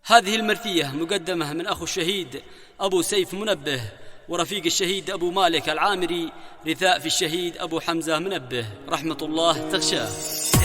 هذه المرثية مقدمة من أخو الشهيد أبو سيف منبه ورفيق الشهيد أبو مالك العامري، رثاء في الشهيد أبو حمزة منبه رحمة الله تغشاه.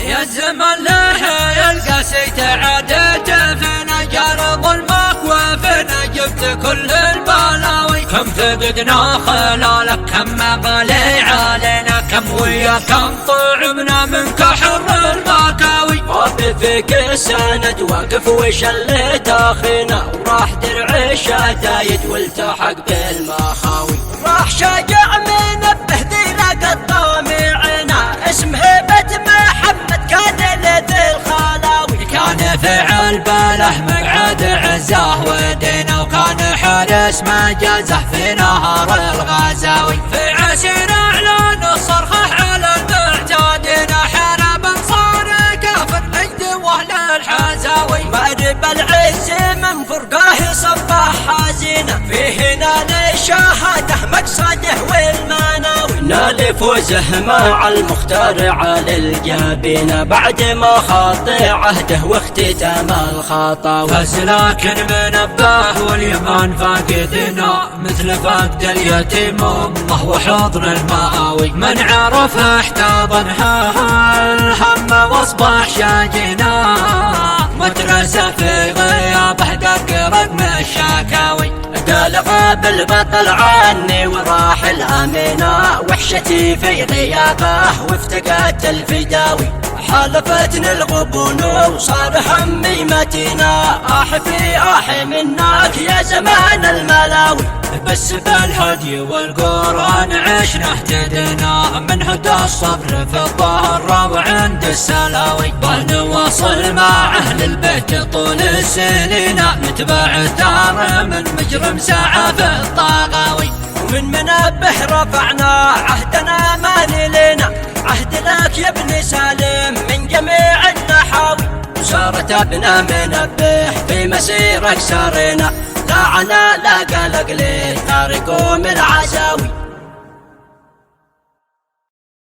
يا الزمن له يلقى سيت عادته، فينا جار ظلمك وفينا جبت كل البلاوي. كم فقدنا خلالك، كم مغالي علينا، كم ويا كم طعمنا منك حر المكاوي. ربي فيك السند واقف وشلت اخينا، وراح درع الشدايد والتحق بالمخاوي. راح شجع منبه ذي الطامعنا، اسم هبة محمد كان لذي الخلاوي. كان فعل بله مقعد عزاه ودينا، وكان حارس مجازه في نهر الغزاوي. في عسير اعلان الصرخه على المعتادين، حارب انصار كافر نجد واهل الحزاوي. مأرب العز من فرقاه صباح حزينه، فيه نال الشهاده مقصده والمناوي. نال فوزه مع المختار على الجبين، بعد ما خاطي عهده واختتم الخطاوي. فاز لكن منبه واليمان فاقدنا، مثل فقد اليتيم امه وحضن المآوي. من عرف احتضنها الهم واصبح شاجنا، مدرسة في غيابه دق رقم الشكاوي. قال غاب البطل عني وراح الأمينة، وحشتي في غيابه وافتقدت الفداوي. حالفتني الغبون وصار همي متينا، في منك يا زمان الملاوي. بس بالهدي والقرآن عشنا اهتدينا، من هدى الصبر في الظهر وعند السلاوي. ونواصل مع أهل البيت طول السنين، نتبع الدار من مجرم ساعة في الطاغاوي. ومن منبه رفعنا عهدنا ما نلينا، عهد لك يا ابن سالم من جميع النحاوي. وصارت ابنا منبه في مسيرك سارنا، لا عنا لا قلق ليه تاركوا من العزاوي.